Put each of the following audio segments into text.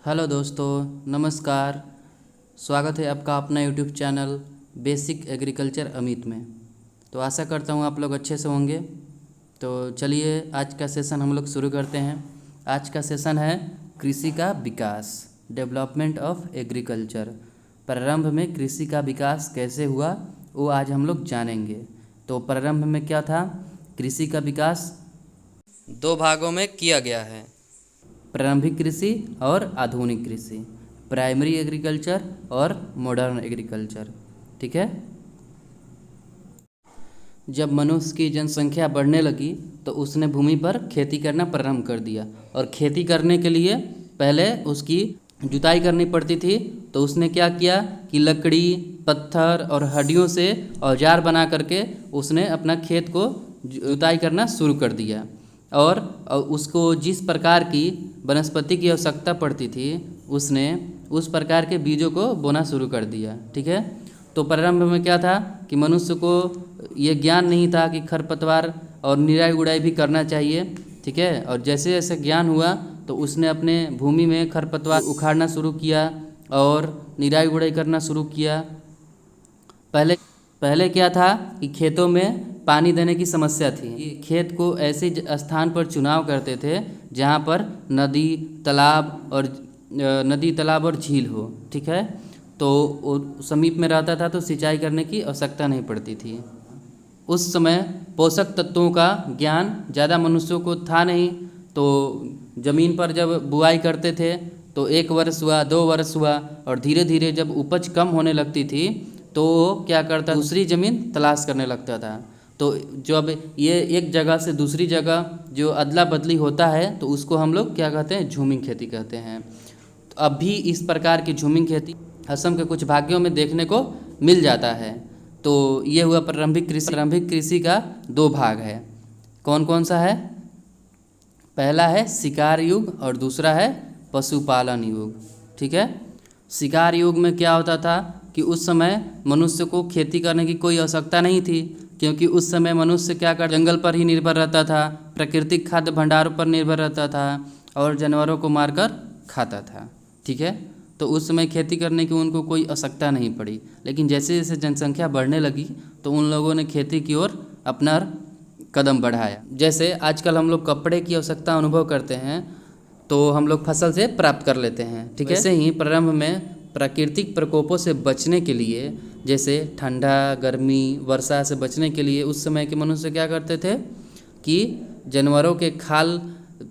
Hello दोस्तों, नमस्कार। स्वागत है आपका अपना YouTube channel basic agriculture Amit में। तो आशा करता हूँ आप लोग अच्छे से होंगे। तो चलिए आज का सेशन हम लोग शुरू करते हैं। आज का सेशन है कृषि का विकास, डेवलपमेंट ऑफ एग्रीकल्चर। प्रारंभ में कृषि का विकास कैसे हुआ वो आज हम लोग जानेंगे। तो प्रारंभ में क्या था? कृषि का विकास दो भागों में किया गया है, प्रारंभिक कृषि और आधुनिक कृषि, प्राइमरी एग्रीकल्चर और मॉडर्न एग्रीकल्चर। ठीक है। जब मनुष्य की जनसंख्या बढ़ने लगी तो उसने भूमि पर खेती करना प्रारंभ कर दिया, और खेती करने के लिए पहले उसकी जुताई करनी पड़ती थी। तो उसने क्या किया कि लकड़ी, पत्थर और हड्डियों से औजार बना करके उसने अपना खेत को जुताई करना शुरू कर दिया, और उसको जिस प्रकार की वनस्पति की आवश्यकता पड़ती थी उसने उस प्रकार के बीजों को बोना शुरू कर दिया। ठीक है। तो प्रारंभ में क्या था कि मनुष्य को ये ज्ञान नहीं था कि खरपतवार और निराई गुड़ाई भी करना चाहिए। ठीक है। और जैसे जैसे ज्ञान हुआ तो उसने अपने भूमि में खरपतवार उखाड़ना शुरू किया और निराई गुड़ाई करना शुरू किया। पहले क्या था कि खेतों में पानी देने की समस्या थी। खेत को ऐसे स्थान पर चुनाव करते थे जहाँ पर नदी तालाब और झील हो। ठीक है। तो समीप में रहता था तो सिंचाई करने की आवश्यकता नहीं पड़ती थी। उस समय पोषक तत्वों का ज्ञान ज़्यादा मनुष्यों को था नहीं। तो ज़मीन पर जब बुआई करते थे तो 1 वर्ष हुआ, 2 वर्ष हुआ, और धीरे धीरे जब उपज कम होने लगती थी तो क्या करता, दूसरी ज़मीन तलाश करने लगता था। तो जब ये एक जगह से दूसरी जगह जो अदला बदली होता है तो उसको हम लोग क्या कहते हैं, झूमिंग खेती कहते हैं। तो अब भी इस प्रकार की झूमिंग खेती असम के कुछ भागों में देखने को मिल जाता है। तो ये हुआ प्रारंभिक कृषि। प्रारंभिक कृषि का 2 भाग है। कौन कौन सा है? पहला है शिकार युग और दूसरा है पशुपालन युग। ठीक है। शिकार युग में क्या होता था कि उस समय मनुष्य को खेती करने की कोई आवश्यकता नहीं थी, क्योंकि उस समय मनुष्य क्या कर जंगल पर ही निर्भर रहता था, प्राकृतिक खाद्य भंडारों पर निर्भर रहता था और जानवरों को मारकर खाता था। ठीक है। तो उस समय खेती करने की उनको कोई आवश्यकता नहीं पड़ी। लेकिन जैसे जैसे जनसंख्या बढ़ने लगी तो उन लोगों ने खेती की ओर अपना कदम बढ़ाया। जैसे आजकल हम लोग कपड़े की आवश्यकता अनुभव करते हैं तो हम लोग फसल से प्राप्त कर लेते हैं। ठीक है। वैसे ही प्रारंभ में प्राकृतिक प्रकोपों से बचने के लिए, जैसे ठंडा, गर्मी, वर्षा से बचने के लिए उस समय के मनुष्य क्या करते थे कि जानवरों के खाल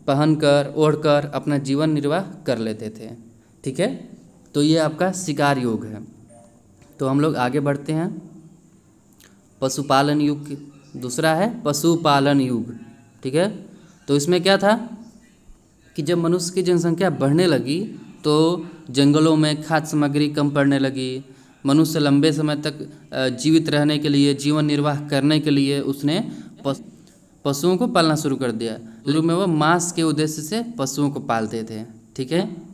पहनकर, ओढ़कर अपना जीवन निर्वाह कर लेते थे। ठीक है। तो ये आपका शिकार युग है। तो हम लोग आगे बढ़ते हैं। पशुपालन युग दूसरा है पशुपालन युग। ठीक है। तो इसमें क्या था कि जब मनुष्य की जनसंख्या बढ़ने लगी तो जंगलों में खाद्य सामग्री कम पड़ने लगी। मनुष्य लंबे समय तक जीवित रहने के लिए, जीवन निर्वाह करने के लिए उसने पशुओं को पालना शुरू कर दिया। शुरू में वह मांस के उद्देश्य से पशुओं को पालते थे। ठीक है।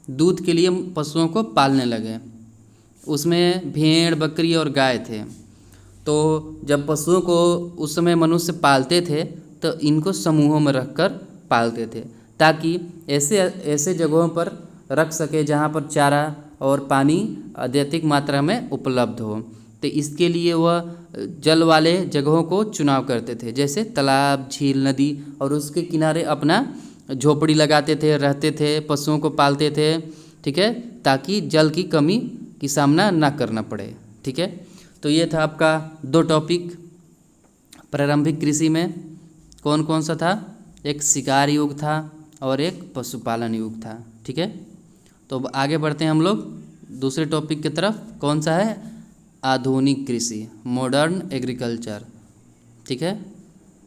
दूध के लिए पशुओं को पालने लगे। उसमें भेड़, बकरी और गाय थे। तो जब पशुओं को उस समय मनुष्य पालते थे तो इनको समूहों में रखकर पालते थे, ताकि ऐसे जगहों पर रख सके जहाँ पर चारा और पानी अत्यधिक मात्रा में उपलब्ध हो। तो इसके लिए वह जल वाले जगहों को चुनाव करते थे, जैसे तालाब, झील, नदी, और उसके किनारे अपना झोपड़ी लगाते थे, रहते थे, पशुओं को पालते थे। ठीक है। ताकि जल की कमी की सामना ना करना पड़े। ठीक है। तो ये था आपका 2 टॉपिक। प्रारंभिक कृषि में कौन कौन सा था? एक शिकार युग था और एक पशुपालन युग था। ठीक है। तो आगे बढ़ते हैं हम लोग दूसरे टॉपिक की तरफ। कौन सा है? आधुनिक कृषि, मॉडर्न एग्रीकल्चर। ठीक है।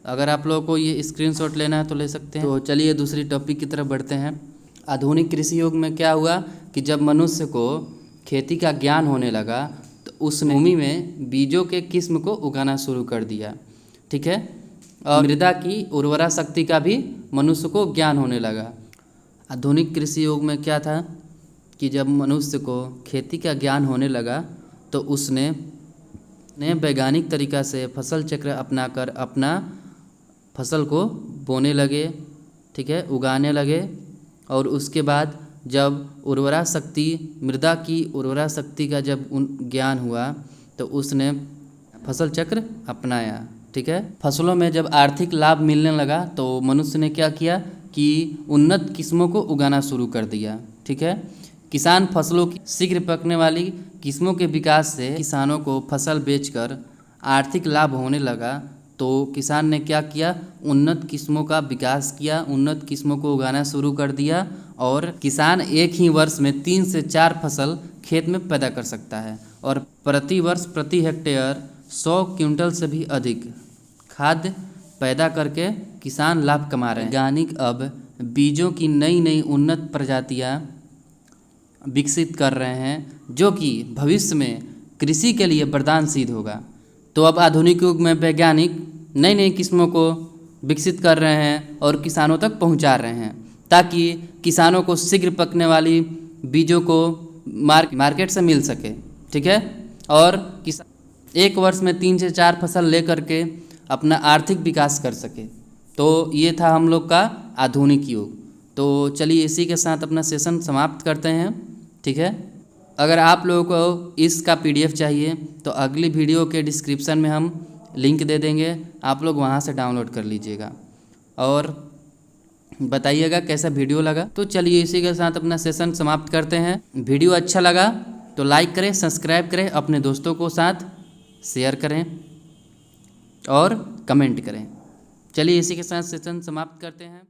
अगर आप लोगों को ये स्क्रीनशॉट लेना है तो ले सकते हैं। तो चलिए दूसरी टॉपिक की तरफ बढ़ते हैं। आधुनिक कृषि युग में क्या हुआ कि जब मनुष्य को खेती का ज्ञान होने लगा तो उस भूमि में बीजों के किस्म को उगाना शुरू कर दिया। ठीक है। और मृदा की उर्वरा शक्ति का भी मनुष्य को ज्ञान होने लगा। आधुनिक कृषि युग में क्या था कि जब मनुष्य को खेती का ज्ञान होने लगा तो उसने वैज्ञानिक तरीका से फसल चक्र अपनाकर अपना फसल को बोने लगे। ठीक है। उगाने लगे, और उसके बाद जब उर्वरा शक्ति, मृदा की उर्वरा शक्ति का जब ज्ञान हुआ तो उसने फसल चक्र अपनाया। ठीक है, फसलों में जब आर्थिक लाभ मिलने लगा तो मनुष्य ने क्या किया कि उन्नत किस्मों को उगाना शुरू कर दिया। ठीक है, किसान फसलों की शीघ्र पकने वाली किस्मों के विकास से किसानों को फसल बेचकर आर्थिक लाभ होने लगा। तो किसान ने क्या किया, उन्नत किस्मों का विकास किया, उन्नत किस्मों को उगाना शुरू कर दिया और किसान एक ही वर्ष में 3 से 4 फसल खेत में पैदा कर सकता है और प्रति वर्ष प्रति हेक्टेयर 100 क्विंटल से भी अधिक खाद्य पैदा करके किसान लाभ कमा रहे हैं। वैज्ञानिक अब बीजों की नई नई उन्नत प्रजातियां विकसित कर रहे हैं जो कि भविष्य में कृषि के लिए वरदान सिद्ध होगा। तो अब आधुनिक युग में वैज्ञानिक नई नई किस्मों को विकसित कर रहे हैं और किसानों तक पहुंचा रहे हैं ताकि किसानों को शीघ्र पकने वाली बीजों को मार्केट से मिल सके। ठीक है, और किसान एक वर्ष में 3 से 4 फसल ले करके अपना आर्थिक विकास कर सके। तो ये था हम लोग का आधुनिक युग। तो चलिए इसी के साथ अपना सेशन समाप्त करते हैं। ठीक है, अगर आप लोगों को इसका PDF चाहिए तो अगली वीडियो के डिस्क्रिप्शन में हम लिंक दे देंगे, आप लोग वहाँ से डाउनलोड कर लीजिएगा और बताइएगा कैसा वीडियो लगा। तो चलिए इसी के साथ अपना सेशन समाप्त करते हैं। वीडियो अच्छा लगा तो लाइक करें, सब्सक्राइब करें, अपने दोस्तों को साथ शेयर करें और कमेंट करें। चलिए इसी के साथ सेशन समाप्त करते हैं।